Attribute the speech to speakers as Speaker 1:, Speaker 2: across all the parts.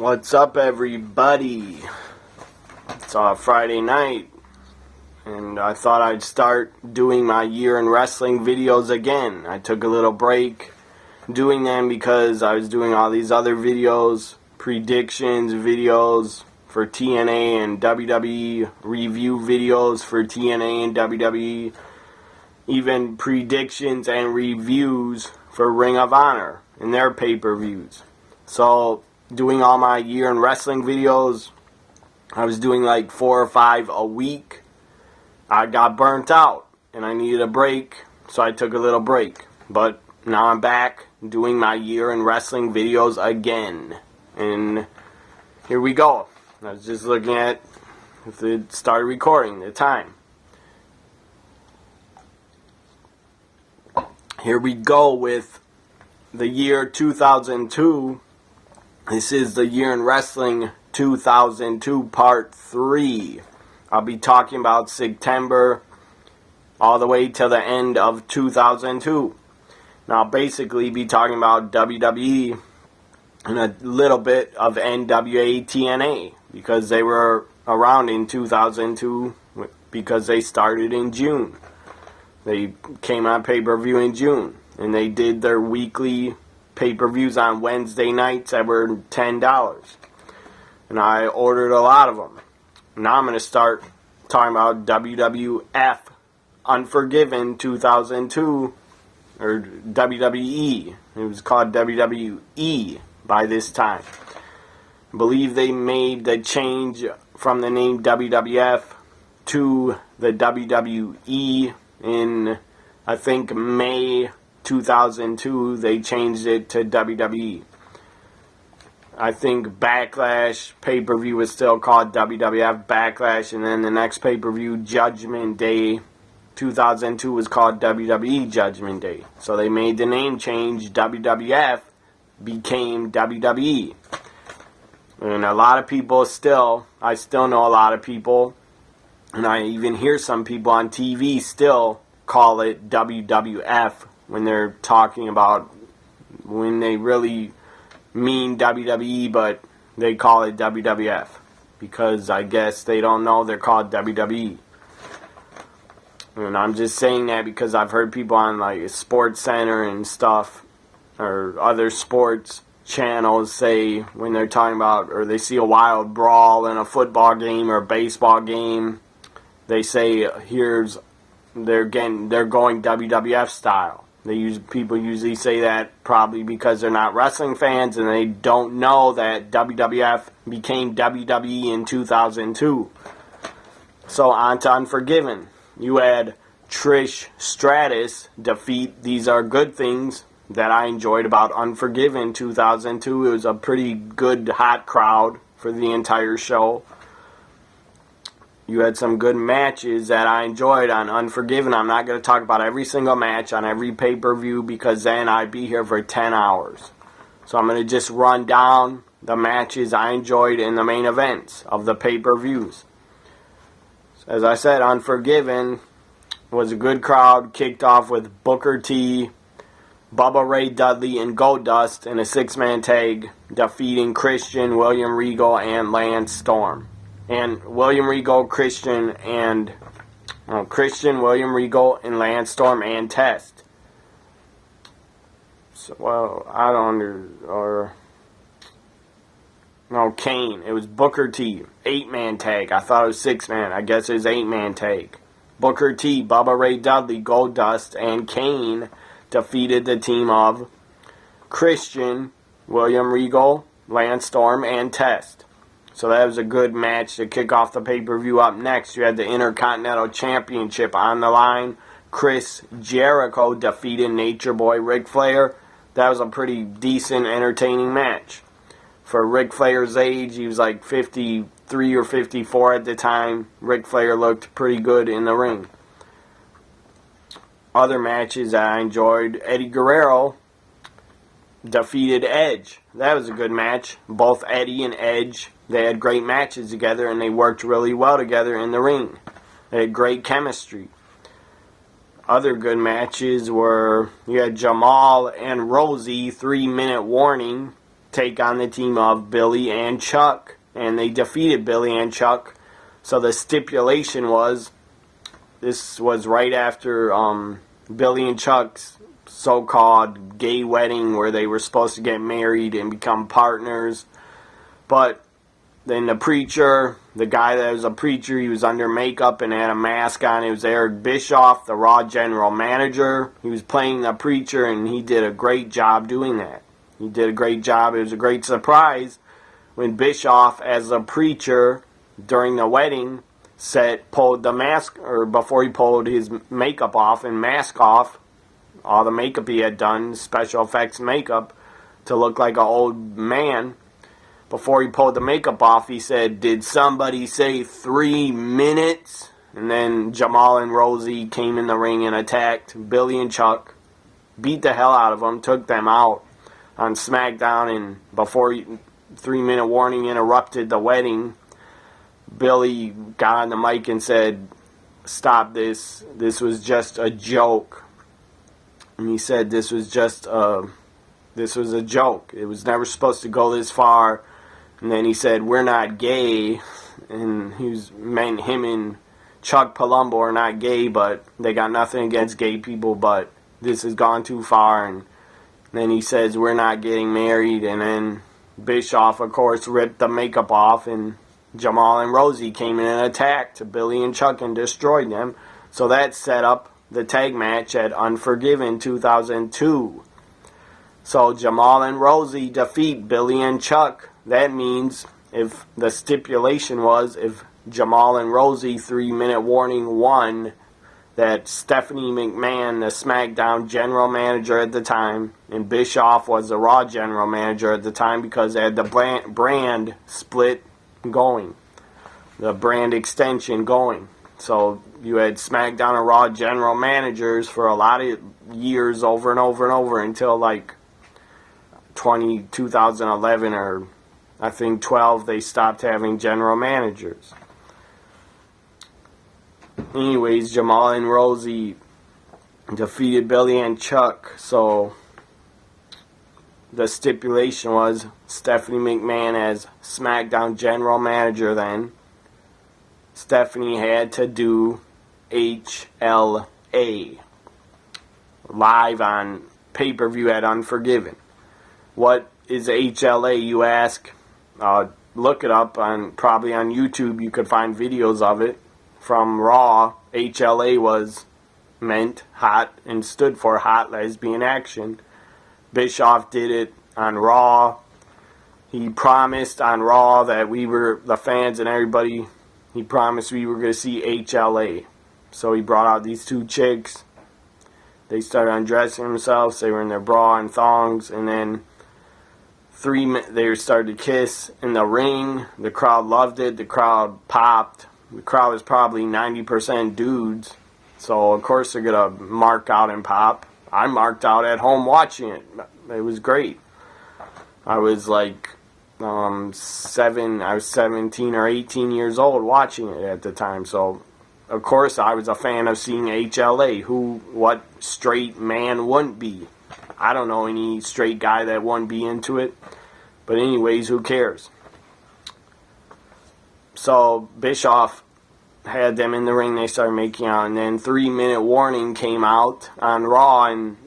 Speaker 1: What's up, everybody? It's Friday night, and I thought I'd start doing my year in wrestling videos again. I took a little break doing them because I was doing all these other videos, predictions videos for TNA and WWE, review videos for TNA and WWE, even predictions and reviews for Ring of Honor and their pay-per-views. So, doing all my year in wrestling videos, I was doing like 4 or 5 a week. I got burnt out and I needed a break, so I took a little break. But now I'm back doing my year in wrestling videos again. And here we go. I was just looking at if it started recording, the time. Here we go with the year 2002. This is the year in wrestling 2002 part 3. I'll be talking about September all the way till the end of 2002. Now I'll basically be talking about WWE and a little bit of NWA-TNA because they were around in 2002 because they started in June. They came on pay-per-view in June and they did their weekly pay-per-views on Wednesday nights that were $10. And I ordered a lot of them. Now I'm going to start talking about WWF Unforgiven 2002, or WWE. It was called WWE by this time. I believe they made the change from the name WWF to the WWE in, I think, May 2002. They changed it to WWE. I think Backlash pay-per-view was still called WWF Backlash, and then the next pay-per-view, Judgment Day 2002, was called WWE Judgment Day. So they made the name change. WWF became WWE. And a lot of people I still know a lot of people, and I even hear some people on TV still call it WWF when they're talking about, when they really mean WWE, but they call it WWF because I guess they don't know they're called WWE. And I'm just saying that because I've heard people on like Sports Center and stuff or other sports channels say when they're talking about, or they see a wild brawl in a football game or baseball game, they say they're going WWF style. People usually say that probably because they're not wrestling fans and they don't know that WWF became WWE in 2002. So on to Unforgiven. You had Trish Stratus defeat. These are good things that I enjoyed about Unforgiven 2002. It was a pretty good, hot crowd for the entire show. You had some good matches that I enjoyed on Unforgiven. I'm not going to talk about every single match on every pay-per-view because then I'd be here for 10 hours. So I'm going to just run down the matches I enjoyed in the main events of the pay-per-views. As I said, Unforgiven was a good crowd. Kicked off with Booker T, Bubba Ray Dudley, and Goldust in a 6-man tag, defeating Christian, William Regal, and Lance Storm. And William Regal, Christian, William Regal, and Lance Storm, and Test. So, Kane. It was Booker T, 8-man tag. I thought it was 6-man. I guess it was 8-man tag. Booker T, Bubba Ray Dudley, Goldust, and Kane defeated the team of Christian, William Regal, Lance Storm, and Test. So that was a good match to kick off the pay-per-view. Up next, you had the Intercontinental Championship on the line. Chris Jericho defeated Nature Boy Ric Flair. That was a pretty decent, entertaining match. For Ric Flair's age, he was like 53 or 54 at the time. Ric Flair looked pretty good in the ring. Other matches that I enjoyed, Eddie Guerrero defeated Edge. That was a good match. Both Eddie and Edge, they had great matches together and they worked really well together in the ring. They had great chemistry. Other good matches were, you had Jamal and Rosie, 3-minute warning. take on the team of Billy and Chuck, and they defeated Billy and Chuck. So the stipulation was, this was right after Billy and Chuck's so-called gay wedding where they were supposed to get married and become partners. But then the preacher, the guy that was a preacher, he was under makeup and had a mask on. It was Eric Bischoff, the Raw general manager. He was playing the preacher, and he did a great job doing that. He did a great job. It was a great surprise when Bischoff, as a preacher during the wedding, pulled the mask, or before he pulled his makeup off and mask off, all the makeup he had done, special effects makeup, to look like an old man. Before he pulled the makeup off, he said, "Did somebody say 3 minutes?" And then Jamal and Rosie came in the ring and attacked Billy and Chuck, beat the hell out of them, took them out on SmackDown, and before 3-minute warning interrupted the wedding, Billy got on the mic and said, "Stop this. This was just a joke." And he said this was a joke. It was never supposed to go this far. And then he said, "We're not gay." And meant him and Chuck Palumbo are not gay, but they got nothing against gay people, but this has gone too far. And then he says, "We're not getting married." And then Bischoff, of course, ripped the makeup off, and Jamal and Rosie came in and attacked Billy and Chuck and destroyed them. So that set up the tag match at Unforgiven 2002. So Jamal and Rosie defeat Billy and Chuck. That means, if the stipulation was, if Jamal and Rosie 3-minute warning won, that Stephanie McMahon, the SmackDown general manager at the time, and Bischoff was the Raw general manager at the time, because they had the brand split going, the brand extension going. So you had SmackDown and Raw general managers for a lot of years, over and over and over, until like 2011 or I think 12, they stopped having general managers. Anyways, Jamal and Rosie defeated Billy and Chuck. So the stipulation was Stephanie McMahon as SmackDown general manager then. Stephanie had to do HLA live on pay-per-view at Unforgiven. What is HLA, you ask? Look it up, probably on YouTube. You could find videos of it. From Raw, HLA meant hot and stood for Hot Lesbian Action. Bischoff did it on Raw. He promised on Raw that we were, the fans and everybody, he promised we were going to see HLA. So he brought out these two chicks. They started undressing themselves. They were in their bra and thongs. And then they started to kiss in the ring. The crowd loved it. The crowd popped. The crowd was probably 90% dudes. So, of course, they're going to mark out and pop. I marked out at home watching it. It was great. I was like I was 17 or 18 years old watching it at the time. So, of course, I was a fan of seeing HLA. What straight man wouldn't be? I don't know any straight guy that wouldn't be into it. But anyways, who cares? So, Bischoff had them in the ring. They started making out. And then 3-minute warning came out on Raw and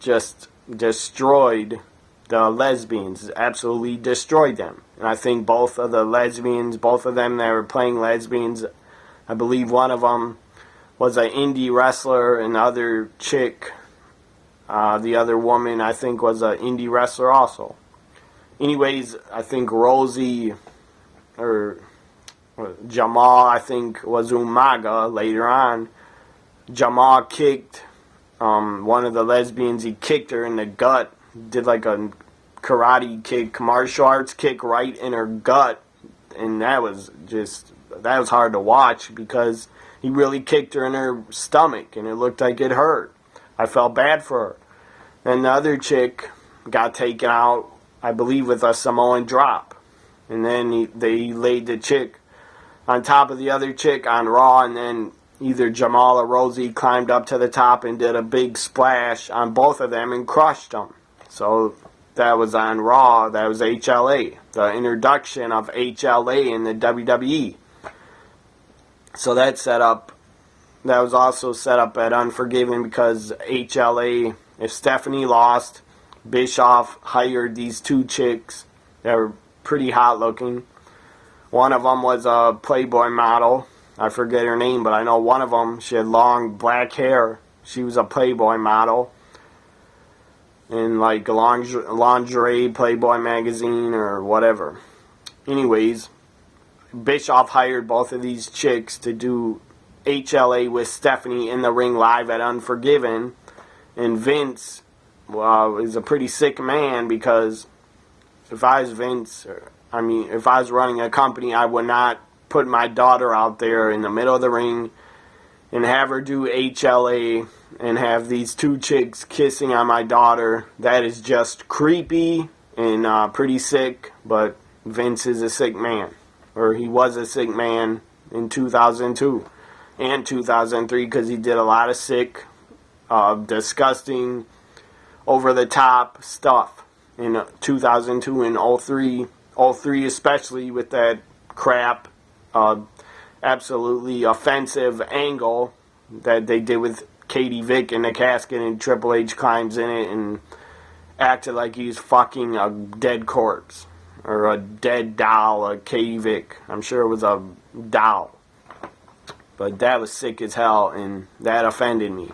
Speaker 1: just destroyed the lesbians. Absolutely destroyed them. And I think both of the lesbians, both of them that were playing lesbians, I believe one of them was an indie wrestler, and the other chick, the other woman, I think was an indie wrestler also. Anyways, I think Rosie, or Jamal, I think, was Umaga later on. Jamal kicked one of the lesbians. He kicked her in the gut. Did like a karate kick, martial arts kick right in her gut. And that was hard to watch because he really kicked her in her stomach and it looked like it hurt. I felt bad for her. Then the other chick got taken out, I believe, with a Samoan drop. And then they laid the chick on top of the other chick on Raw, and then either Jamal or Rosie climbed up to the top and did a big splash on both of them and crushed them. So that was on Raw. That was HLA. The introduction of HLA in the WWE. So that was also set up at Unforgiven because HLA, if Stephanie lost, Bischoff hired these two chicks that were pretty hot looking. One of them was a Playboy model. I forget her name, but I know one of them, she had long black hair. She was a Playboy model in like lingerie Playboy magazine or whatever. Anyways, Bischoff hired both of these chicks to do HLA with Stephanie in the ring live at Unforgiven. And Vince is a pretty sick man, because if I was Vince, if I was running a company, I would not put my daughter out there in the middle of the ring and have her do HLA and have these two chicks kissing on my daughter. That is just creepy and pretty sick, but Vince is a sick man. Or he was a sick man in 2002 and 2003, because he did a lot of sick, disgusting, over-the-top stuff in 2002 and 03. 03 especially, with that crap, absolutely offensive angle that they did with Katie Vick in the casket, and Triple H climbs in it and acted like he's fucking a dead corpse or a dead doll, a Katie Vick. I'm sure it was a doll, but that was sick as hell, and that offended me.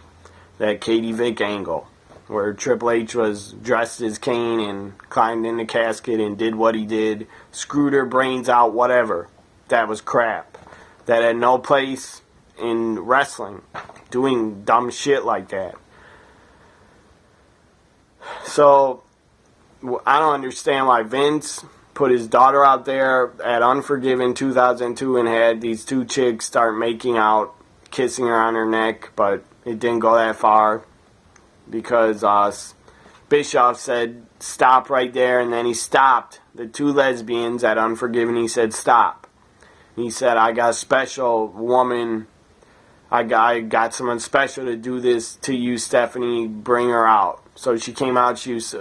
Speaker 1: That Katie Vick angle where Triple H was dressed as Kane and climbed in the casket and did what he did, screwed her brains out, whatever. That was crap. That had no place in wrestling, doing dumb shit like that. So, I don't understand why Vince put his daughter out there at Unforgiven 2002 and had these two chicks start making out, kissing her on her neck, but it didn't go that far, because Bischoff said stop right there, and then he stopped the two lesbians at Unforgiven. He said stop. He said, I got a special woman, I got someone special to do this to you, Stephanie, bring her out. So she came out. She was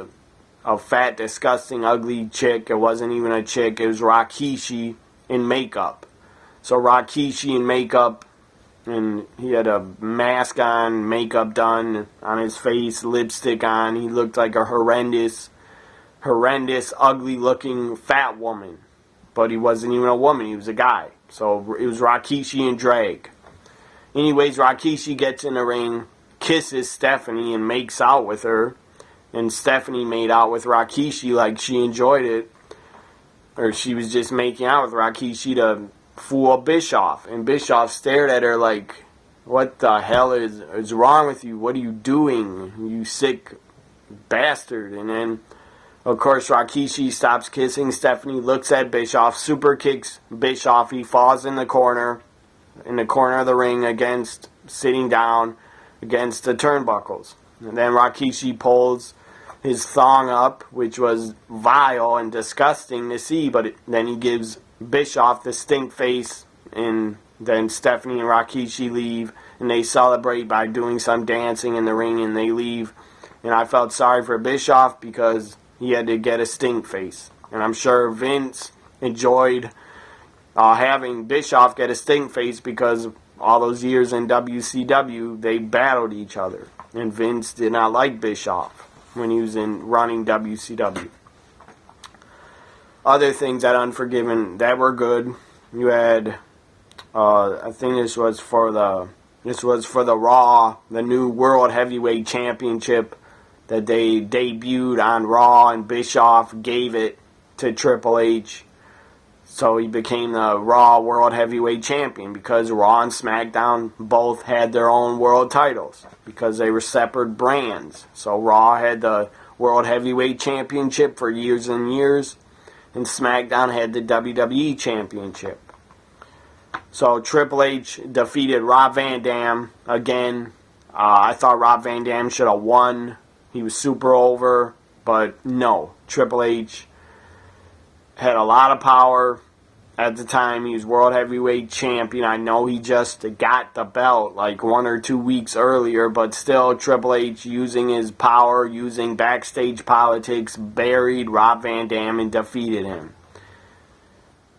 Speaker 1: a fat, disgusting, ugly chick. It wasn't even a chick. It was Rikishi in makeup. So Rikishi in makeup, and he had a mask on, makeup done on his face, lipstick on. He looked like a horrendous, ugly-looking fat woman. But he wasn't even a woman. He was a guy. So it was Rikishi in drag. Anyways, Rikishi gets in the ring, kisses Stephanie, and makes out with her. And Stephanie made out with Rikishi like she enjoyed it. Or she was just making out with Rikishi to fool Bischoff. And Bischoff stared at her like, what the hell is wrong with you? What are you doing, you sick bastard? And then, of course, Rikishi stops kissing Stephanie, looks at Bischoff, super kicks Bischoff. He falls in the corner of the ring, sitting down against the turnbuckles. And then Rikishi pulls his thong up, which was vile and disgusting to see, but then he gives Bischoff the stink face, and then Stephanie and Rikishi leave, and they celebrate by doing some dancing in the ring, and they leave. And I felt sorry for Bischoff because he had to get a stink face. And I'm sure Vince enjoyed having Bischoff get a stink face, because all those years in WCW, they battled each other. And Vince did not like Bischoff when he was running WCW. Other things at Unforgiven that were good. You had, I think this was for the Raw, the new World Heavyweight Championship that they debuted on Raw, and Bischoff gave it to Triple H. So he became the Raw World Heavyweight Champion, because Raw and SmackDown both had their own world titles because they were separate brands. So Raw had the World Heavyweight Championship for years and years, and SmackDown had the WWE Championship. So Triple H defeated Rob Van Dam again. I thought Rob Van Dam should have won. He was super over, but no. Triple H had a lot of power At the time, he was World Heavyweight Champion. I know he just got the belt like 1 or 2 weeks earlier, but still, Triple H, using his power, using backstage politics, buried Rob Van Dam and defeated him.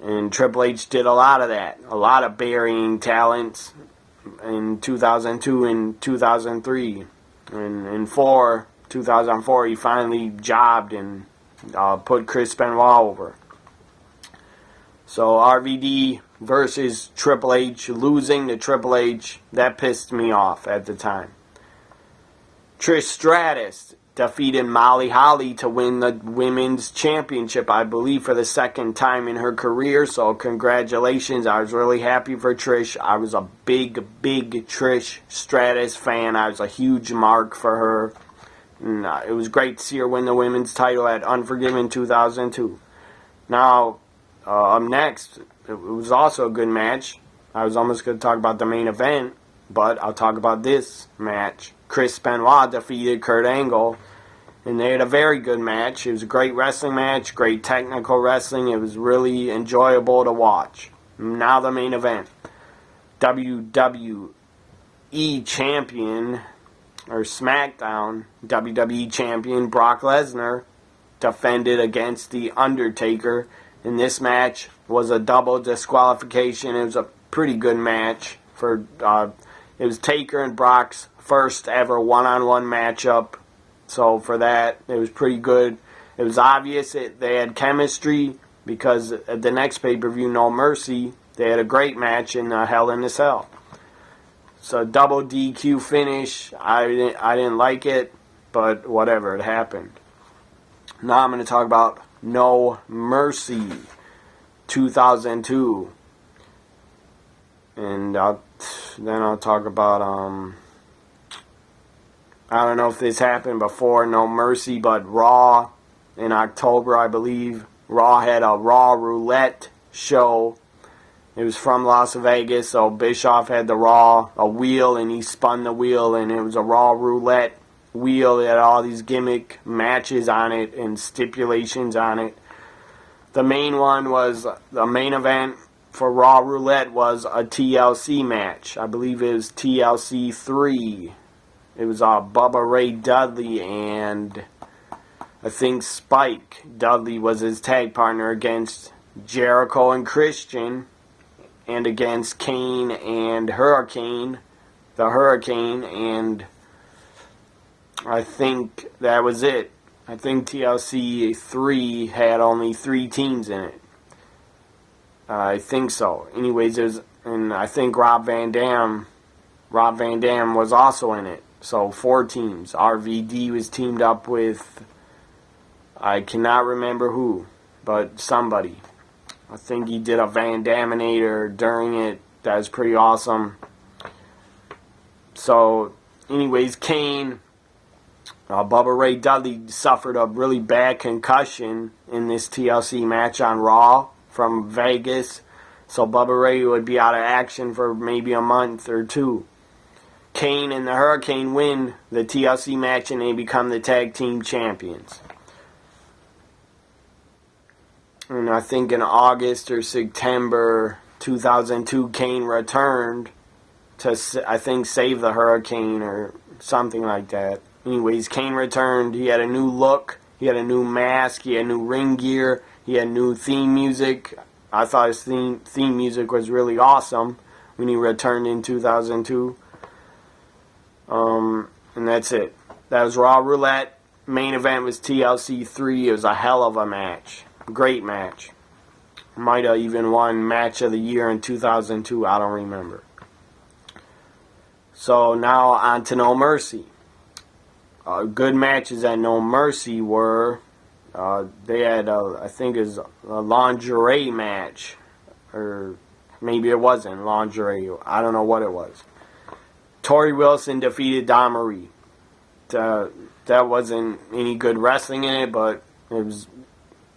Speaker 1: And Triple H did a lot of that. A lot of burying talents in 2002 and 2003. And in 2004, he finally jobbed and put Chris Benoit over. So RVD versus Triple H, losing to Triple H, that pissed me off at the time. Trish Stratus defeated Molly Holly to win the women's championship, I believe, for the second time in her career. So congratulations. I was really happy for Trish. I was a big Trish Stratus fan. I was a huge mark for her. And, it was great to see her win the women's title at Unforgiven 2002. Now, up next, it was also a good match. I was almost going to talk about the main event, but I'll talk about this match. Chris Benoit defeated Kurt Angle, and they had a very good match. It was a great wrestling match, great technical wrestling. It was really enjoyable to watch. Now the main event. WWE Champion, or SmackDown WWE Champion Brock Lesnar defended against The Undertaker. And this match was a double disqualification. It was a pretty good match. It was Taker and Brock's first ever one-on-one matchup. So for that, it was pretty good. It was obvious they had chemistry because at the next pay-per-view, No Mercy, they had a great match in Hell in a Cell. So double DQ finish. I didn't like it, but whatever, it happened. Now I'm going to talk about No Mercy 2002. And then I'll talk about, I don't know if this happened before No Mercy, but Raw in October, I believe. Raw had a Raw Roulette show. It was from Las Vegas, so Bischoff had a wheel, and he spun the wheel, and it was a Raw Roulette wheel. It had all these gimmick matches on it and stipulations on it. The main event for Raw Roulette was a TLC match. I believe it was TLC 3. It was Bubba Ray Dudley and I think Spike Dudley was his tag partner against Jericho and Christian, and against Kane and Hurricane, and I think that was it. I think TLC 3 had only 3 teams in it. I think so. Anyways, and I think Rob Van Dam was also in it. So 4 teams. RVD was teamed up with, I cannot remember who, but somebody. I think he did a Van Daminator during it. That was pretty awesome. So, anyways, Kane, Bubba Ray Dudley suffered a really bad concussion in this TLC match on Raw from Vegas. So Bubba Ray would be out of action for maybe a month or 2. Kane and the Hurricane win the TLC match and they become the tag team champions. And I think in August or September 2002, Kane returned to, I think, save the Hurricane or something like that. Anyways, Kane returned. He had a new look. He had a new mask. He had new ring gear. He had new theme music. I thought his theme music was really awesome when he returned in 2002. And that's it. That was Raw Roulette. Main event was TLC 3. It was a hell of a match. Great match. Might have even won Match of the Year in 2002. I don't remember. So now on to No Mercy. Good matches at No Mercy were, they had, I think it was a lingerie match. Or maybe it wasn't lingerie. I don't know what it was. Tori Wilson defeated Dawn Marie. That wasn't any good wrestling in it, but it was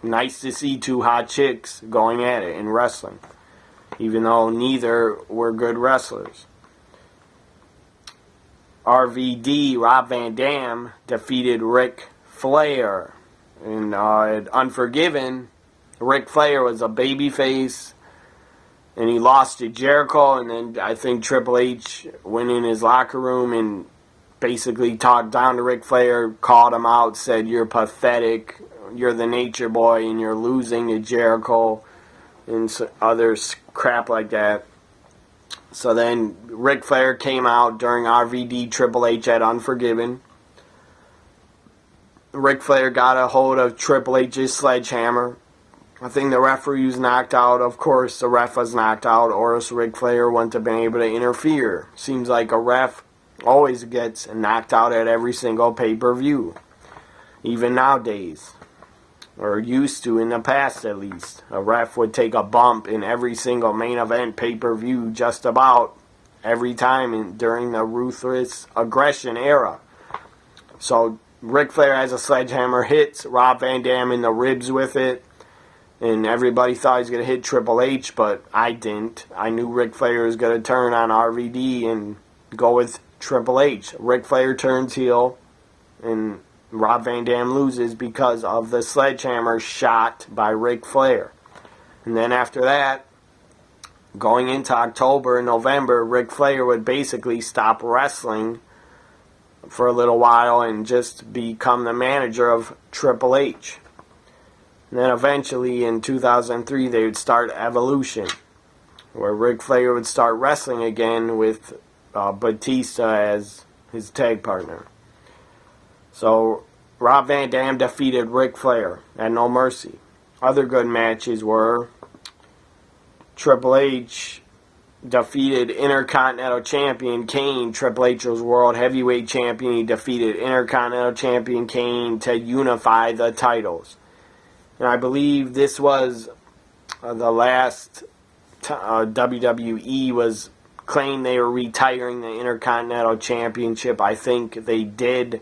Speaker 1: nice to see 2 hot chicks going at it in wrestling, even though neither were good wrestlers. RVD, Rob Van Dam, defeated Ric Flair. And at Unforgiven, Ric Flair was a babyface. and he lost to Jericho, and then I think Triple H went in his locker room and basically talked down to Ric Flair, called him out, said, "You're pathetic, you're the nature boy, and you're losing to Jericho," and other crap like that. So then Ric Flair came out during RVD Triple H at Unforgiven. Ric Flair got a hold of Triple H's sledgehammer. I think the referee was knocked out. Of course, the ref was knocked out, or else Ric Flair wouldn't have been able to interfere. Seems like a ref always gets knocked out at every single pay-per-view. Even nowadays. Or used to in the past, at least. A ref would take a bump in every single main event pay-per-view just about every time during the Ruthless Aggression era. So Ric Flair has a sledgehammer, hits Rob Van Dam in the ribs with it. And everybody thought he was going to hit Triple H, but I didn't. I knew Ric Flair was going to turn on RVD and go with Triple H. Ric Flair turns heel, and Rob Van Dam loses because of the sledgehammer shot by Ric Flair. And then after that, going into October and November, Ric Flair would basically stop wrestling for a little while and just become the manager of Triple H. And then eventually in 2003 they would start Evolution, where Ric Flair would start wrestling again with Batista as his tag partner. So Rob Van Dam defeated Ric Flair at No Mercy. Other good matches were Triple H defeated Intercontinental Champion Kane. Triple H was World Heavyweight Champion. He defeated Intercontinental Champion Kane to unify the titles. And I believe this was the last WWE was claimed they were retiring the Intercontinental Championship. I think they did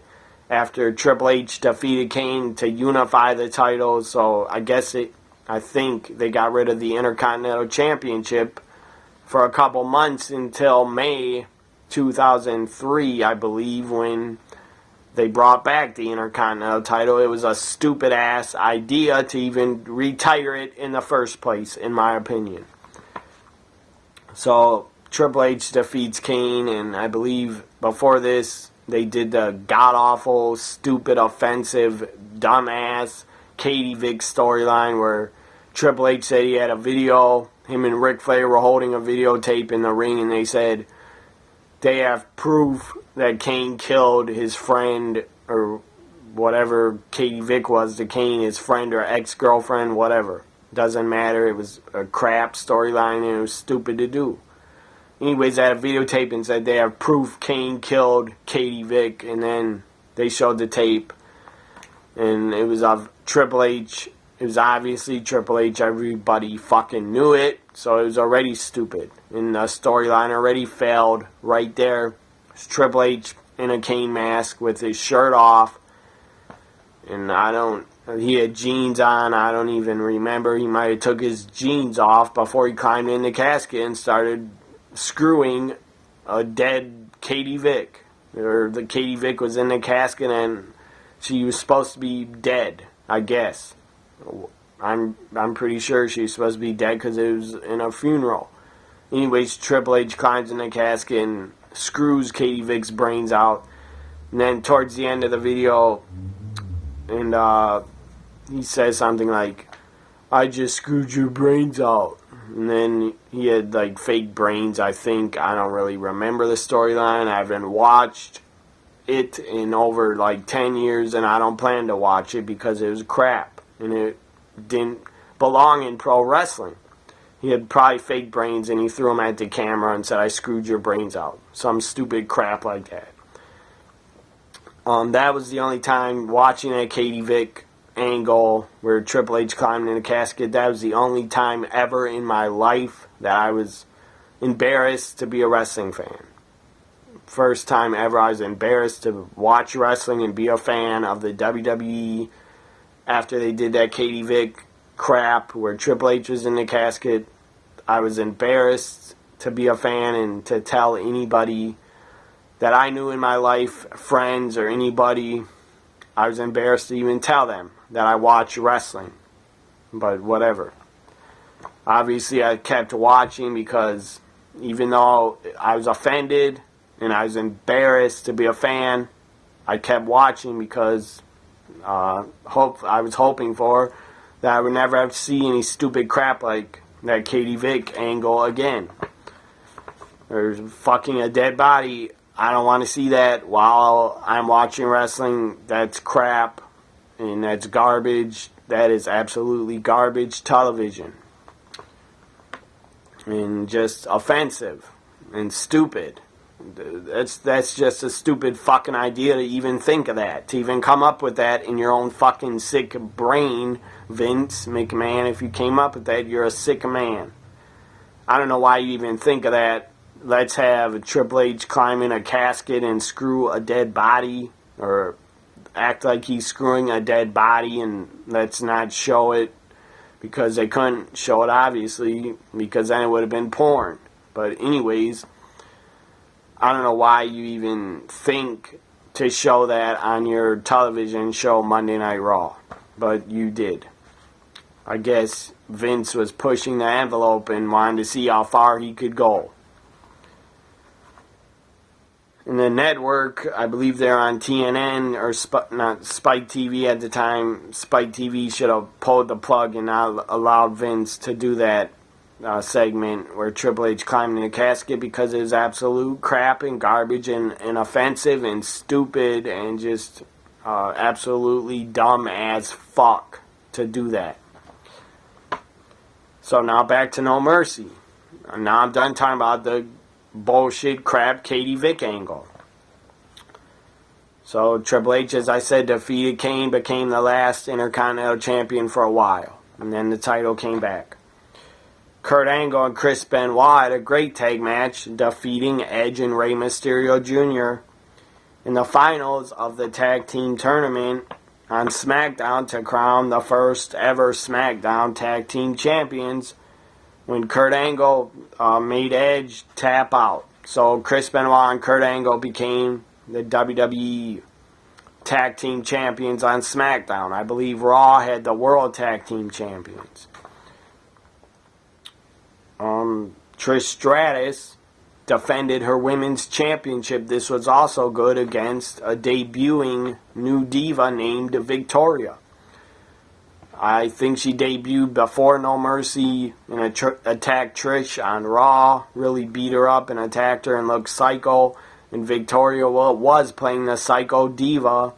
Speaker 1: after Triple H defeated Kane to unify the titles. So I think they got rid of the Intercontinental Championship for a couple months until May 2003, I believe, when they brought back the Intercontinental title. It was a stupid-ass idea to even retire it in the first place, in my opinion. So, Triple H defeats Kane, and I believe before this, they did the god-awful, stupid, offensive, dumbass Katie Vick storyline where Triple H said he had a video. Him and Ric Flair were holding a videotape in the ring, and they said they have proof that Kane killed his friend, or whatever Katie Vick was to Kane, his friend or ex-girlfriend, whatever. Doesn't matter. It was a crap storyline, and it was stupid to do. Anyways, they had a videotape and said they have proof Kane killed Katie Vick, and then they showed the tape, and it was of Triple H. It was obviously Triple H. Everybody fucking knew it, so it was already stupid. And the storyline already failed right there. It's Triple H in a Kane mask with his shirt off, and he had jeans on. I don't even remember. He might have took his jeans off before he climbed in the casket and started screwing a dead Katie Vick. Or the Katie Vick was in the casket and she was supposed to be dead, I guess. I'm pretty sure she was supposed to be dead because it was in a funeral. Anyways, Triple H climbs in the casket and screws Katie Vick's brains out. And then towards the end of the video, and he says something like, "I just screwed your brains out." And then he had like fake brains, I think. I don't really remember the storyline. I haven't watched it in over like 10 years, and I don't plan to watch it because it was crap. And it didn't belong in pro wrestling. He had probably fake brains, and he threw them at the camera and said, "I screwed your brains out." Some stupid crap like that. That was the only time watching that Katie Vick angle where Triple H climbed in a casket. That was the only time ever in my life that I was embarrassed to be a wrestling fan. First time ever I was embarrassed to watch wrestling and be a fan of the WWE after they did that Katie Vick crap where Triple H was in the casket. I was embarrassed to be a fan and to tell anybody that I knew in my life, friends or anybody. I was embarrassed to even tell them that I watch wrestling. But whatever. Obviously, I kept watching because even though I was offended and I was embarrassed to be a fan, I kept watching because I was hoping for that I would never have to see any stupid crap like that Katie Vick angle again. There's fucking a dead body. I don't want to see that while I'm watching wrestling. That's crap and that's garbage. That is absolutely garbage television. And just offensive and stupid. That's just a stupid fucking idea to even think of that. To even come up with that in your own fucking sick brain, Vince McMahon. If you came up with that, you're a sick man. I don't know why you even think of that. Let's have Triple H climb in a casket and screw a dead body, or act like he's screwing a dead body, and let's not show it, because they couldn't show it, obviously, because then it would have been porn. But anyways, I don't know why you even think to show that on your television show Monday Night Raw, but you did. I guess Vince was pushing the envelope and wanted to see how far he could go. And the network, I believe they're on TNN, or not Spike TV at the time. Spike TV should have pulled the plug and not allowed Vince to do that segment where Triple H climbed in the casket, because it was absolute crap and garbage and offensive and stupid and just absolutely dumb as fuck to do that. So now back to No Mercy. Now I'm done talking about the bullshit crap Katie Vick angle. So Triple H, as I said, defeated Kane, became the last Intercontinental Champion for a while, and then the title came back. Kurt Angle and Chris Benoit had a great tag match, defeating Edge and Rey Mysterio Jr. in the finals of the tag team tournament on SmackDown to crown the first ever SmackDown tag team champions, when Kurt Angle made Edge tap out. So Chris Benoit and Kurt Angle became the WWE Tag Team Champions on SmackDown. I believe Raw had the World Tag Team Champions. Trish Stratus defended her Women's Championship. This was also good against a debuting new diva named Victoria. I think she debuted before No Mercy and attacked Trish on Raw, really beat her up and attacked her and looked psycho. And Victoria, well, was playing the psycho diva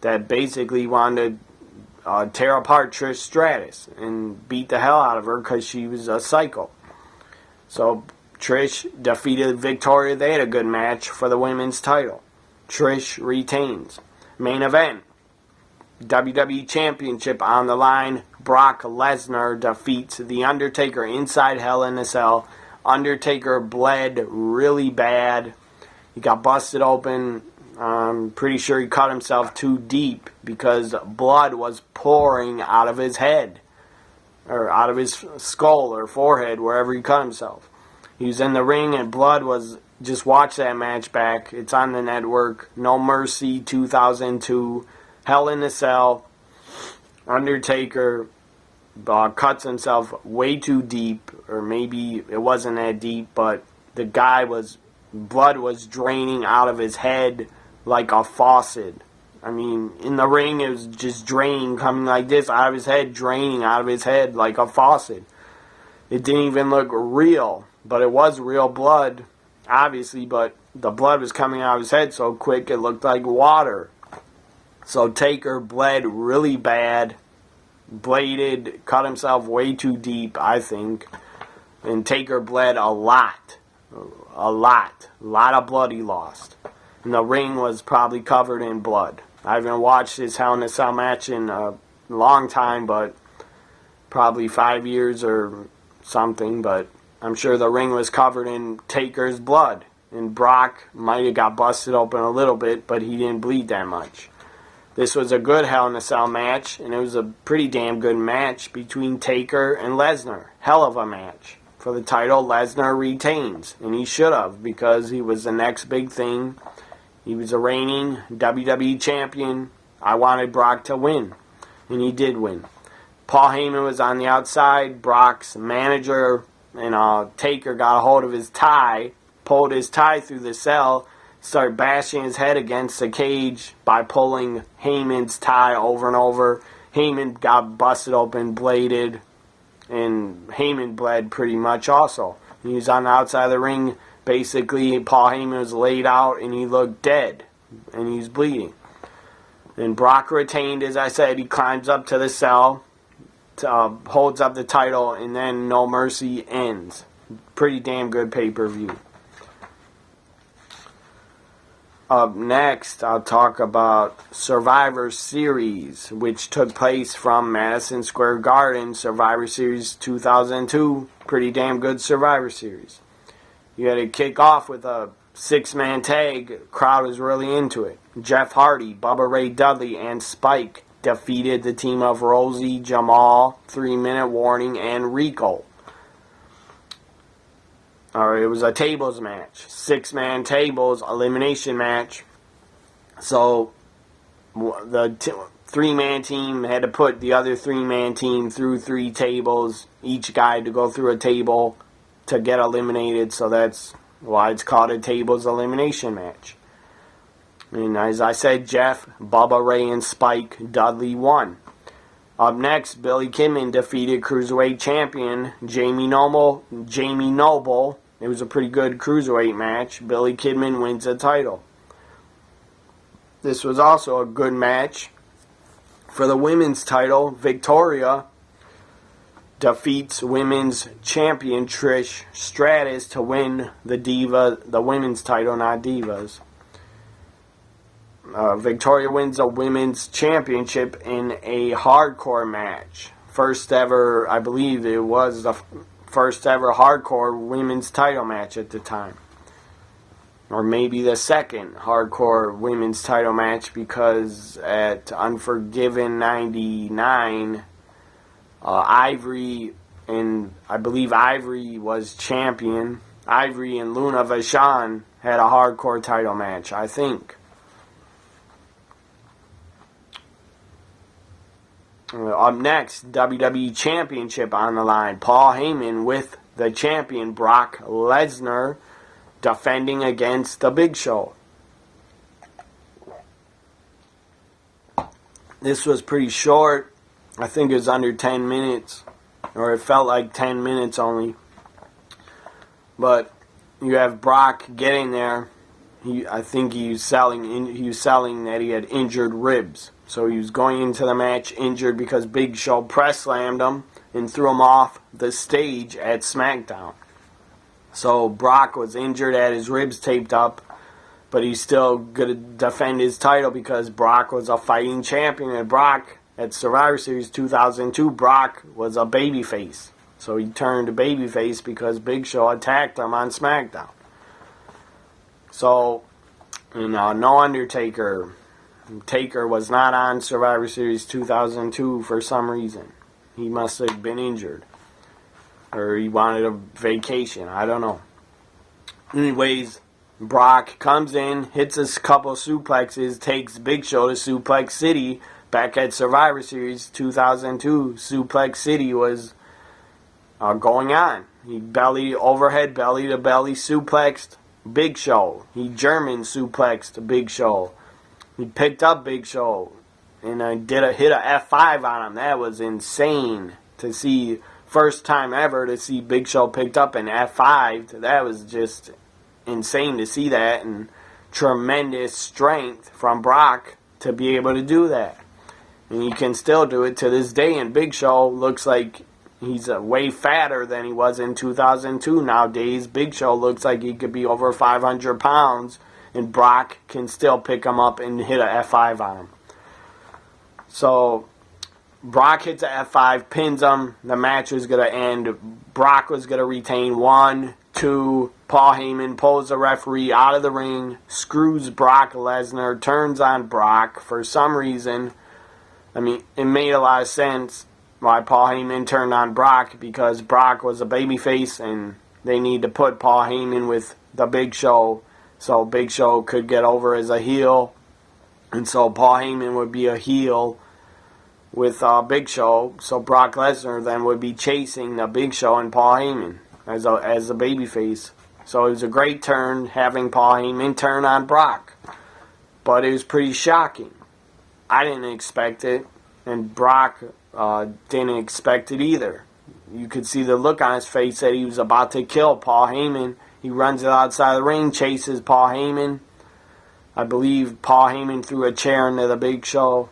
Speaker 1: that basically wanted to tear apart Trish Stratus and beat the hell out of her because she was a psycho. So Trish defeated Victoria. They had a good match for the women's title. Trish retains. Main event. WWE Championship on the line. Brock Lesnar defeats The Undertaker inside Hell in a Cell. Undertaker bled really bad. He got busted open. I'm pretty sure he cut himself too deep because blood was pouring out of his head, or out of his skull or forehead, wherever he cut himself. He was in the ring and blood was... Just watch that match back. It's on the network. No Mercy 2002. Hell in a Cell. Undertaker cuts himself way too deep, or maybe it wasn't that deep, but the guy was... Blood was draining out of his head like a faucet. I mean, in the ring it was just draining, coming like this out of his head, draining out of his head like a faucet. It didn't even look real, but it was real blood, obviously, but the blood was coming out of his head so quick it looked like water. So Taker bled really bad, bladed, cut himself way too deep, I think, and Taker bled a lot. A lot of blood he lost. And the ring was probably covered in blood. I haven't watched this Hell in a Cell match in a long time, but probably 5 years or something, but I'm sure the ring was covered in Taker's blood. And Brock might have got busted open a little bit, but he didn't bleed that much. This was a good Hell in a Cell match, and it was a pretty damn good match between Taker and Lesnar. Hell of a match. For the title, Lesnar retains, and he should have, because he was the next big thing. He was a reigning WWE champion. I wanted Brock to win, and he did win. Paul Heyman was on the outside. Brock's manager and Taker got a hold of his tie, pulled his tie through the cell, started bashing his head against the cage by pulling Heyman's tie over and over. Heyman got busted open, bladed, and Heyman bled pretty much also. He was on the outside of the ring. Basically, Paul Heyman was laid out and he looked dead, and he was bleeding. Then Brock retained, as I said. He climbs up to the cell, holds up the title, and then No Mercy ends. Pretty damn good pay-per-view. Up next, I'll talk about Survivor Series, which took place from Madison Square Garden. Survivor Series 2002. Pretty damn good Survivor Series. You had to kick off with a 6-man tag. Crowd was really into it. Jeff Hardy, Bubba Ray Dudley, and Spike defeated the team of Rosie, Jamal, 3-Minute Warning, and Rico. It was a tables match. 6-man tables, elimination match. So the 3-man team had to put the other 3-man team through 3 tables. Each guy had to go through a table to get eliminated. So that's why it's called a tables elimination match. And as I said, Jeff, Bubba Ray, and Spike Dudley won. Up next, Billy Kidman defeated Cruiserweight Champion Jamie Noble. It was a pretty good Cruiserweight match. Billy Kidman wins the title. This was also a good match. For the women's title, Victoria defeats women's champion Trish Stratus to win the women's title, not Divas. Victoria wins a women's championship in a hardcore match. First ever, I believe it was the first ever hardcore women's title match at the time. Or maybe the second hardcore women's title match, because at Unforgiven 99, Ivory, and I believe Ivory was champion. Ivory and Luna Vachon had a hardcore title match, I think. Up next, WWE Championship on the line. Paul Heyman with the champion Brock Lesnar defending against the Big Show. This was pretty short. I think it was under 10 minutes, or it felt like 10 minutes only. But you have Brock getting there. I think he was selling that he had injured ribs. So he was going into the match injured because Big Show press slammed him and threw him off the stage at SmackDown. So Brock was injured, had his ribs taped up, but he's still going to defend his title because Brock was a fighting champion. And Brock, at Survivor Series 2002, Brock was a babyface. So he turned to babyface because Big Show attacked him on SmackDown. So, no Undertaker. Taker was not on Survivor Series 2002 for some reason. He must have been injured. Or he wanted a vacation. I don't know. Anyways, Brock comes in, hits a couple suplexes, takes Big Show to Suplex City. Back at Survivor Series 2002, Suplex City was going on. He overhead belly to belly suplexed Big Show. He German suplexed Big Show. He picked up Big Show and hit a F5 on him. That was insane to see. First time ever to see Big Show picked up an F5. That was just insane to see that, and tremendous strength from Brock to be able to do that. And he can still do it to this day, and Big Show looks like he's way fatter than he was in 2002. Nowadays, Big Show looks like he could be over 500 pounds, and Brock can still pick him up and hit a F5 on him. So Brock hits a F5, pins him. The match was going to end. Brock was going to retain 1, 2. Paul Heyman pulls the referee out of the ring, screws Brock Lesnar, turns on Brock for some reason. I mean, it made a lot of sense why Paul Heyman turned on Brock, because Brock was a babyface and they need to put Paul Heyman with the Big Show so Big Show could get over as a heel. And so Paul Heyman would be a heel with Big Show. So Brock Lesnar then would be chasing the Big Show and Paul Heyman as a babyface. So it was a great turn having Paul Heyman turn on Brock. But it was pretty shocking. I didn't expect it, and Brock didn't expect it either. You could see the look on his face that he was about to kill Paul Heyman. He runs it outside the ring, chases Paul Heyman. I believe Paul Heyman threw a chair into the Big Show.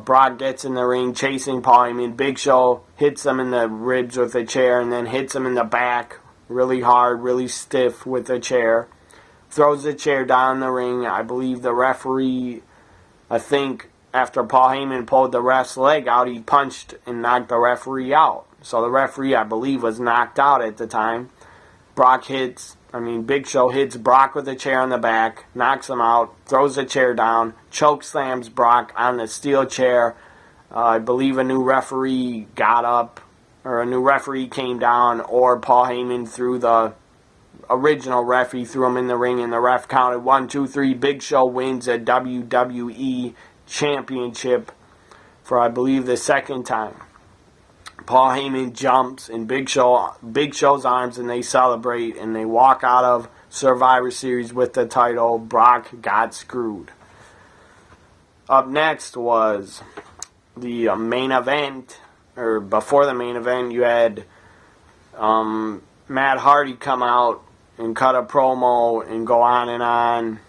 Speaker 1: Brock gets in the ring chasing Paul Heyman. Big Show hits him in the ribs with a chair and then hits him in the back really hard, really stiff with a chair. Throws the chair down the ring. I believe the referee, I think after Paul Heyman pulled the ref's leg out, he punched and knocked the referee out. So the referee, I believe, was knocked out at the time. Big Show hits Brock with a chair on the back, knocks him out, throws the chair down, choke slams Brock on the steel chair. I believe a new referee got up, or a new referee came down, or Paul Heyman threw the original ref. He threw him in the ring, and the ref counted 1, 2, 3. Big Show wins a WWE Championship for, I believe, the second time. Paul Heyman jumps in Big Show's arms, and they celebrate, and they walk out of Survivor Series with the title. Brock got screwed. Up next was the main event, or before the main event, you had Matt Hardy come out and cut a promo and go on and on.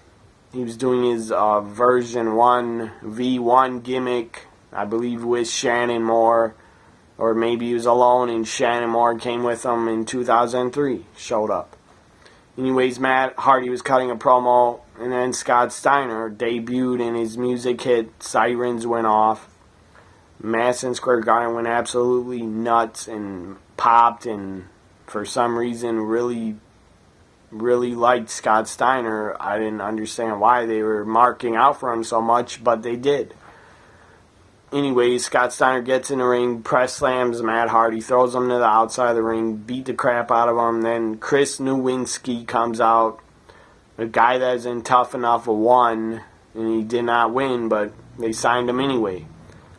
Speaker 1: He was doing his version 1v1 gimmick, I believe, with Shannon Moore. Or maybe he was alone and Shannon Moore came with him in 2003, showed up. Anyways, Matt Hardy was cutting a promo, and then Scott Steiner debuted and his music hit, sirens went off. Madison Square Garden went absolutely nuts and popped, and for some reason really liked Scott Steiner. I didn't understand why they were marking out for him so much, but they did. Anyways, Scott Steiner gets in the ring, press slams Matt Hardy, throws him to the outside of the ring, beat the crap out of him. Then Chris Nowinski comes out, a guy that isn't tough enough, won, and he did not win, but they signed him anyway.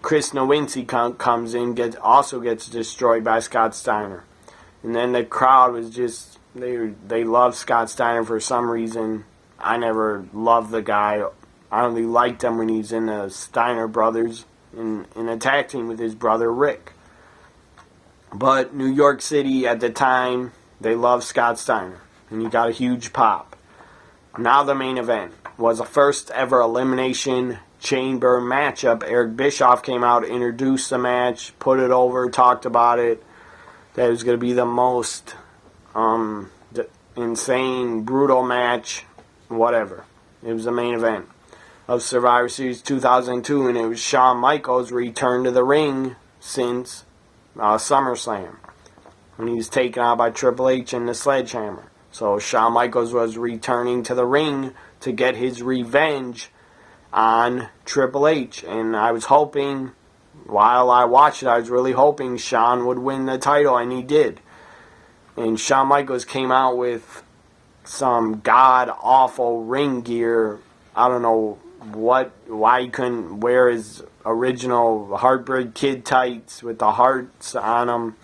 Speaker 1: Chris Nowinski comes in, also gets destroyed by Scott Steiner. And then the crowd was just, they love Scott Steiner for some reason. I never loved the guy. I only liked him when he was in the Steiner Brothers. In a tag team with his brother Rick. But New York City at the time, they loved Scott Steiner, and he got a huge pop. Now the main event was a first ever Elimination Chamber matchup. Eric Bischoff came out, introduced the match, put it over, talked about it. That it was going to be the most insane, brutal match, whatever. It was the main event of Survivor Series 2002, and it was Shawn Michaels' return to the ring since SummerSlam, when he was taken out by Triple H in the sledgehammer. So Shawn Michaels was returning to the ring to get his revenge on Triple H, and I was hoping, while I watched it, I was really hoping Shawn would win the title, and he did. And Shawn Michaels came out with some god-awful ring gear. I don't know why he couldn't wear his original Heartbreak Kid tights with the hearts on them.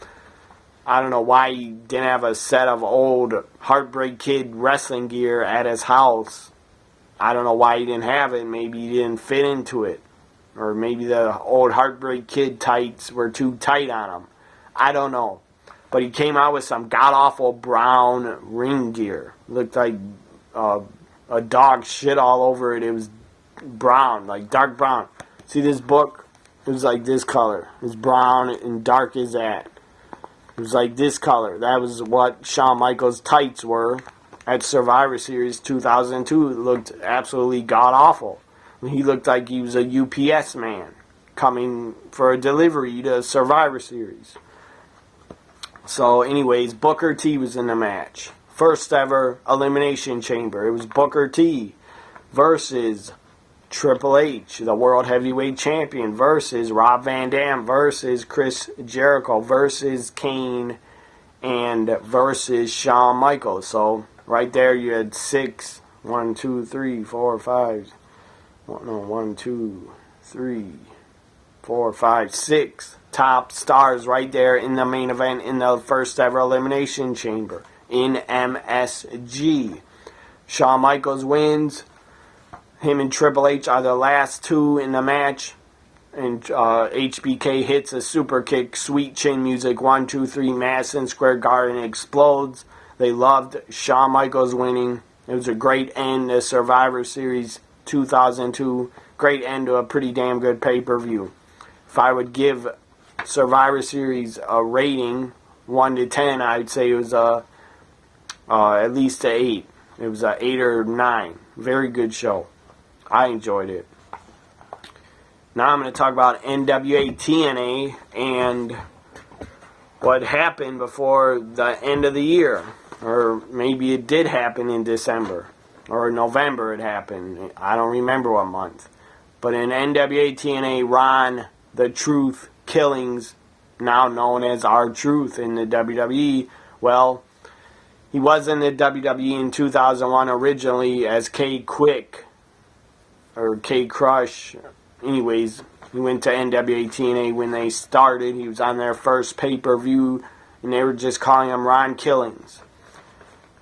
Speaker 1: I don't know why he didn't have a set of old Heartbreak Kid wrestling gear at his house. I don't know why he didn't have it. Maybe he didn't fit into it. Or maybe the old Heartbreak Kid tights were too tight on him. I don't know. But he came out with some god-awful brown ring gear. Looked like a dog shit all over it. It was brown, like dark brown. See this book? It was like this color. It's brown and dark as that. It was like this color. That was what Shawn Michaels' tights were at Survivor Series 2002. It looked absolutely god-awful. He looked like he was a UPS man coming for a delivery to Survivor Series. So anyways, Booker T was in the match. First ever Elimination Chamber. It was Booker T versus Triple H, the World Heavyweight Champion, versus Rob Van Dam, versus Chris Jericho, versus Kane, and versus Shawn Michaels. So right there you had 6, 1, 2, 3, 4, 5. No, 1, 2, 3, 4, 5, 6 top stars right there in the main event in the first ever Elimination Chamber in MSG. Shawn Michaels wins. Him and Triple H are the last two in the match. And HBK hits a super kick, sweet chin music, 1, 2, 3, Madison Square Garden explodes. They loved Shawn Michaels winning. It was a great end to Survivor Series 2002. Great end to a pretty damn good pay-per-view. If I would give Survivor Series a rating, 1 to 10, I'd say it was at least an 8. It was an 8 or 9. Very good show. I enjoyed it. Now I'm going to talk about NWA-TNA and what happened before the end of the year. Or maybe it did happen in December. Or November it happened. I don't remember what month. But in NWA-TNA, Ron the Truth Killings, now known as R-Truth in the WWE, well, he was in the WWE in 2001 originally as K-Quick. Or K-Crush. Anyways, he went to NWA-TNA when they started. He was on their first pay-per-view, and they were just calling him Ron Killings.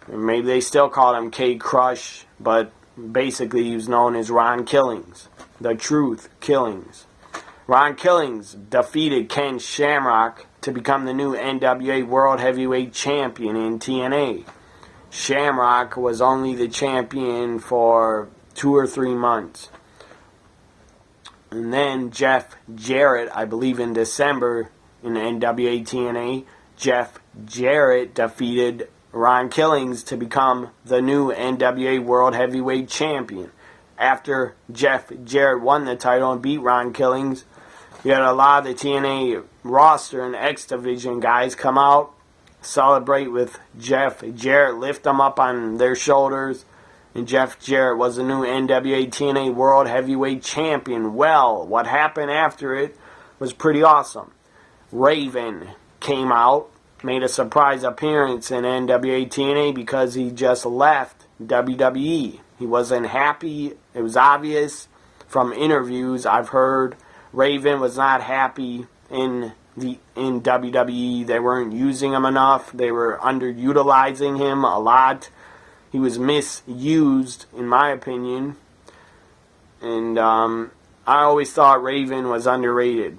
Speaker 1: And maybe they still called him K-Crush, but basically he was known as Ron Killings. The Truth Killings. Ron Killings defeated Ken Shamrock to become the new NWA World Heavyweight Champion in TNA. Shamrock was only the champion for 2 or 3 months. And then Jeff Jarrett, I believe in December in NWA-TNA, Jeff Jarrett defeated Ron Killings to become the new NWA World Heavyweight Champion. After Jeff Jarrett won the title and beat Ron Killings, you had a lot of the TNA roster and X Division guys come out, celebrate with Jeff Jarrett, lift them up on their shoulders, and Jeff Jarrett was the new NWA-TNA World Heavyweight Champion. Well, what happened after it was pretty awesome. Raven came out, made a surprise appearance in NWA-TNA because he just left WWE. He wasn't happy. It was obvious from interviews I've heard. Raven was not happy in WWE. They weren't using him enough. They were underutilizing him a lot. He was misused, in my opinion. And I always thought Raven was underrated.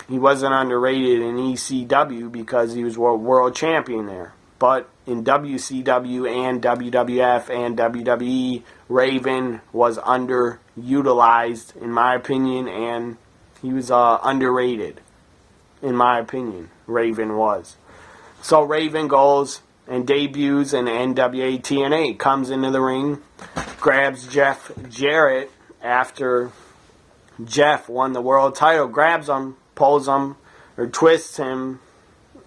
Speaker 1: He wasn't underrated in ECW because he was world champion there. But in WCW and WWF and WWE, Raven was underutilized, in my opinion, and he was underrated, in my opinion. Raven was. So Raven goes and debuts in NWA-TNA, comes into the ring, grabs Jeff Jarrett after Jeff won the world title, grabs him, pulls him, or twists him,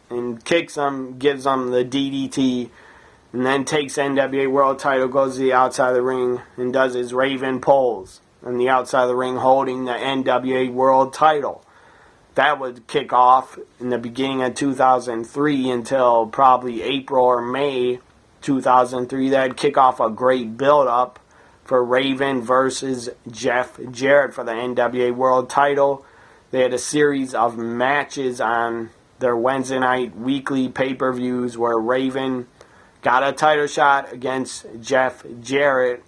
Speaker 1: and kicks him, gives him the DDT, and then takes NWA world title, goes to the outside of the ring, and does his Raven pulls on the outside of the ring holding the NWA world title. That would kick off in the beginning of 2003 until probably April or May 2003. That would kick off a great build-up for Raven versus Jeff Jarrett for the NWA World title. They had a series of matches on their Wednesday night weekly pay-per-views where Raven got a title shot against Jeff Jarrett.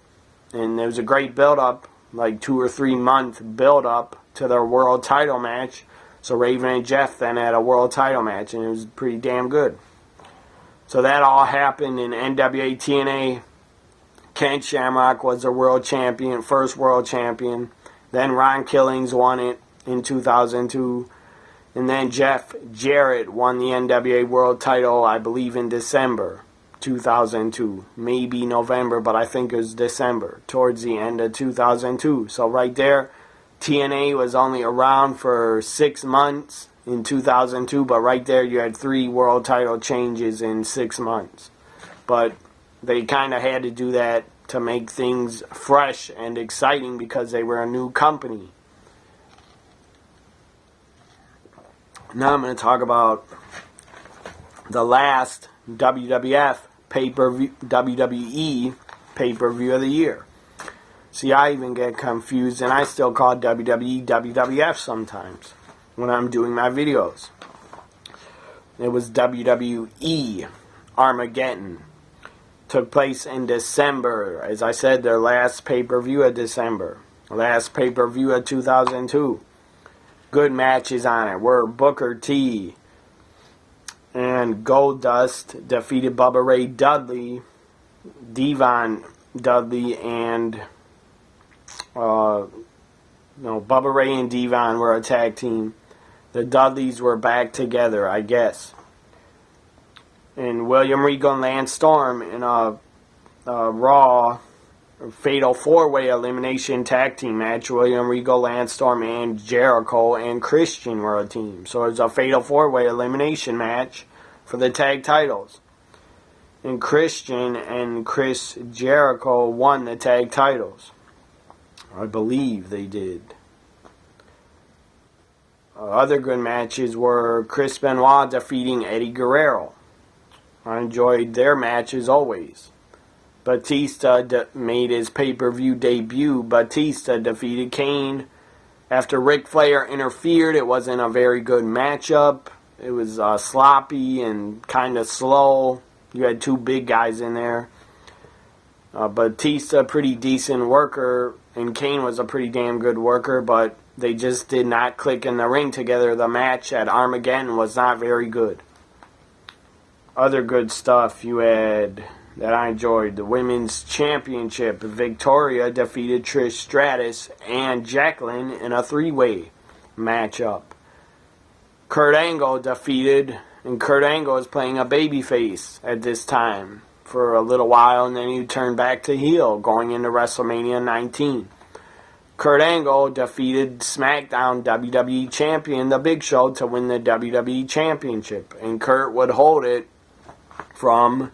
Speaker 1: And there was a great build-up, like 2 or 3 month build-up to their world title match. So Raven and Jeff then had a world title match, and it was pretty damn good. So that all happened in NWA-TNA. Ken Shamrock was the world champion, first world champion. Then Ron Killings won it in 2002. And then Jeff Jarrett won the NWA world title, I believe, in December 2002. Maybe November, but I think it was December, towards the end of 2002. So right there, TNA was only around for 6 months in 2002, but right there you had 3 world title changes in 6 months. But they kind of had to do that to make things fresh and exciting because they were a new company. Now I'm going to talk about the last WWF pay-per-view, WWE pay-per-view of the year. See, I even get confused, and I still call WWE WWF sometimes. when I'm doing my videos. It was WWE Armageddon. Took place in December. As I said, their last pay-per-view of December. Last pay-per-view of 2002. Good matches on it were Booker T and Goldust defeated Bubba Ray Dudley, Devon Dudley, and Bubba Ray and Devon were a tag team. The Dudleys were back together, I guess. And William Regal and Lance Storm in a Raw Fatal 4-Way Elimination Tag Team match. William Regal, Lance Storm, and Jericho and Christian were a team. So it was a Fatal 4-Way Elimination match for the tag titles. And Christian and Chris Jericho won the tag titles. I believe they did. Other good matches were Chris Benoit defeating Eddie Guerrero. I enjoyed their matches always. Batista made his pay-per-view debut. Batista defeated Kane. After Ric Flair interfered, it wasn't a very good matchup. It was sloppy and kind of slow. You had two big guys in there. Batista, pretty decent worker, and Kane was a pretty damn good worker, but they just did not click in the ring together. The match at Armageddon was not very good. Other good stuff you had that I enjoyed. The Women's Championship. Victoria defeated Trish Stratus and Jacqueline in a 3-way matchup. Kurt Angle defeated, and Kurt Angle is playing a babyface at this time for a little while, and then he turned back to heel going into WrestleMania 19. Kurt Angle defeated SmackDown WWE Champion The Big Show to win the WWE Championship, and Kurt would hold it from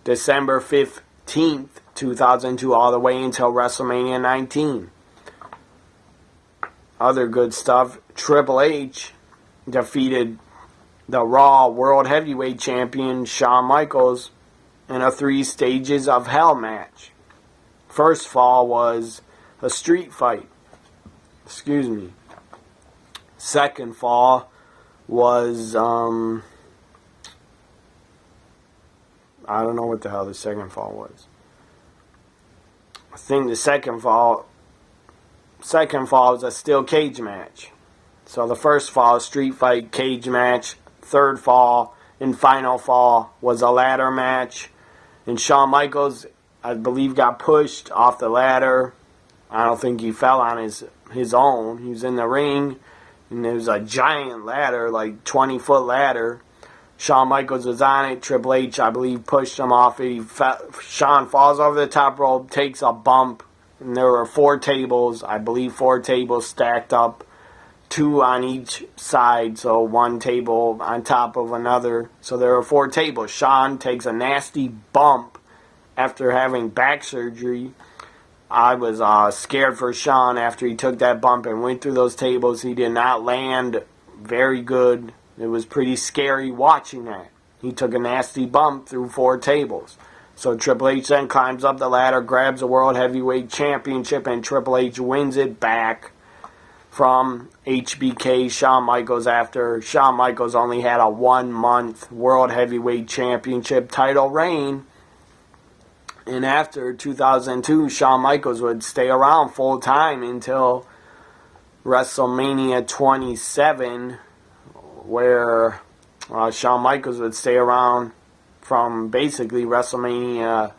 Speaker 1: December 15th, 2002 all the way until WrestleMania 19. Other good stuff. Triple H defeated the Raw World Heavyweight Champion Shawn Michaels in a 3 stages of hell match. First fall was a street fight. Excuse me. Second fall was I don't know what the hell the second fall was. I think the second fall was a steel cage match. So the first fall, street fight, cage match. Third fall and final fall was a ladder match. And Shawn Michaels, I believe, got pushed off the ladder. I don't think he fell on his own. He was in the ring, and there was a giant ladder, like 20-foot ladder. Shawn Michaels was on it. Triple H, I believe, pushed him off it. Shawn falls over the top rope, takes a bump, and there were 4 tables, I believe 4 tables stacked up, 2 on each side, so 1 table on top of another. So there were 4 tables. Shawn takes a nasty bump after having back surgery. I was scared for Shawn after he took that bump and went through those tables. He did not land very good. It was pretty scary watching that. He took a nasty bump through 4 tables. So Triple H then climbs up the ladder, grabs the World Heavyweight Championship, and Triple H wins it back from HBK Shawn Michaels after Shawn Michaels only had a 1-month World Heavyweight Championship title reign. And after 2002, Shawn Michaels would stay around full time until WrestleMania 27, where Shawn Michaels would stay around from basically WrestleMania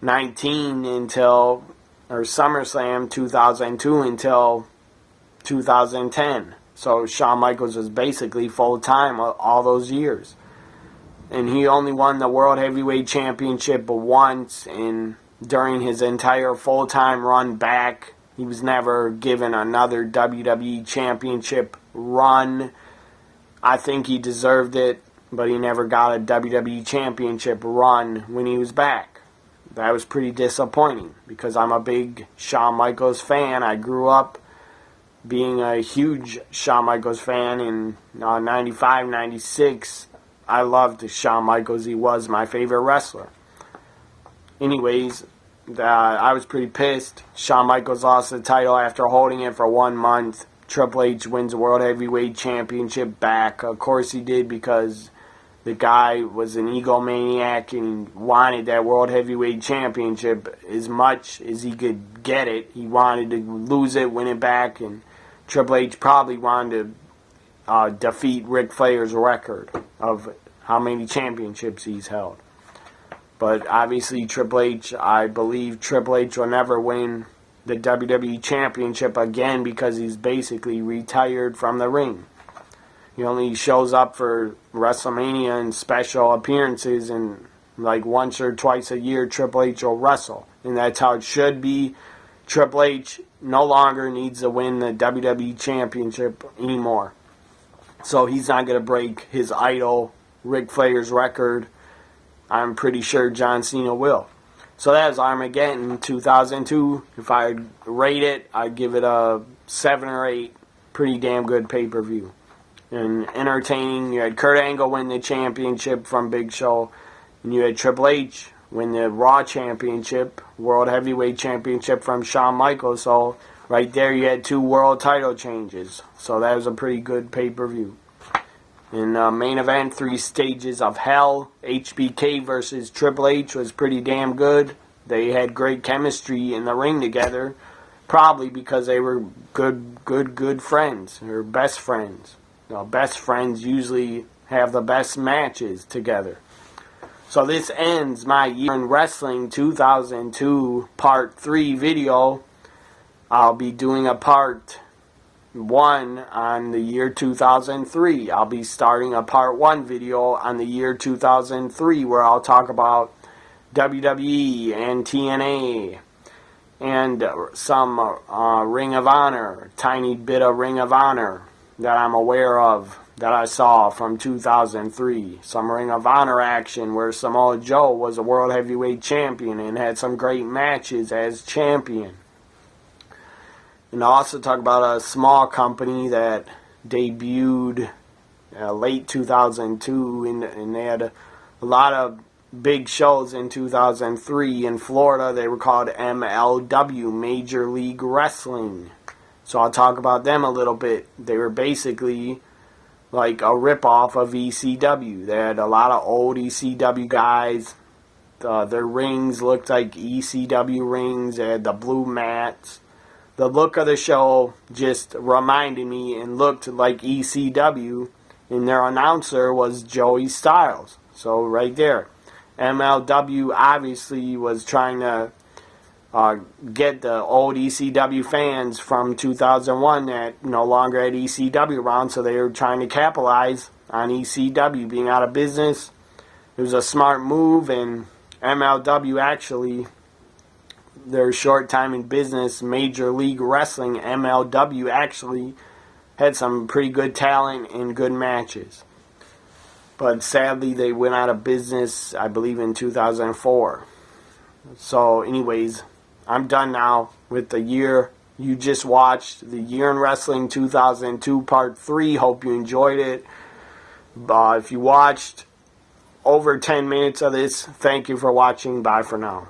Speaker 1: 19 until, or SummerSlam 2002 until 2010. So Shawn Michaels was basically full time all those years. And he only won the World Heavyweight Championship once, and during his entire full-time run back, he was never given another WWE Championship run. I think he deserved it, but he never got a WWE Championship run when he was back. That was pretty disappointing, because I'm a big Shawn Michaels fan. I grew up being a huge Shawn Michaels fan in 95, 96. I loved Shawn Michaels. He was my favorite wrestler. Anyways, I was pretty pissed. Shawn Michaels lost the title after holding it for 1 month. Triple H wins the World Heavyweight Championship back. Of course he did, because the guy was an egomaniac and he wanted that World Heavyweight Championship as much as he could get it. He wanted to lose it, win it back, and Triple H probably wanted to defeat Ric Flair's record of how many championships he's held. But obviously I believe Triple H will never win the WWE Championship again, because he's basically retired from the ring. He only shows up for WrestleMania and special appearances, and like once or twice a year Triple H will wrestle. And that's how it should be. Triple H no longer needs to win the WWE Championship anymore. So he's not going to break his idol Ric Flair's record. I'm pretty sure John Cena will. So that is Armageddon 2002. If I rate it, I'd give it a 7 or 8. Pretty damn good pay-per-view. And entertaining. You had Kurt Angle win the championship from Big Show. And you had Triple H win the Raw Championship, World Heavyweight Championship from Shawn Michaels. So right there you had 2 world title changes. So that was a pretty good pay-per-view. In main event, 3 stages of hell. HBK versus Triple H was pretty damn good. They had great chemistry in the ring together. Probably because they were good friends. Or best friends. Best friends usually have the best matches together. So this ends my Year in Wrestling 2002 Part 3 video. I'll be doing a Part 1 on the year 2003. I'll be starting a Part 1 video on the year 2003 where I'll talk about WWE and TNA and some Ring of Honor, tiny bit of Ring of Honor that I'm aware of, that I saw from 2003. Some Ring of Honor action where Samoa Joe was a World Heavyweight Champion and had some great matches as champion. And I'll also talk about a small company that debuted late 2002, and they had a lot of big shows in 2003 in Florida. They were called MLW, Major League Wrestling. So I'll talk about them a little bit. They were basically like a ripoff of ECW. They had a lot of old ECW guys. Their rings looked like ECW rings. They had the blue mats. The look of the show just reminded me and looked like ECW, and their announcer was Joey Styles. So right there, MLW obviously was trying to get the old ECW fans from 2001 that no longer had ECW around, so they were trying to capitalize on ECW being out of business. It was a smart move, and MLW actually, their short time in business, Major League Wrestling, MLW, actually had some pretty good talent and good matches. But sadly, they went out of business, I believe, in 2004. So anyways, I'm done now with the year you just watched, the Year in Wrestling 2002 Part 3. Hope you enjoyed it. If you watched over 10 minutes of this, thank you for watching. Bye for now.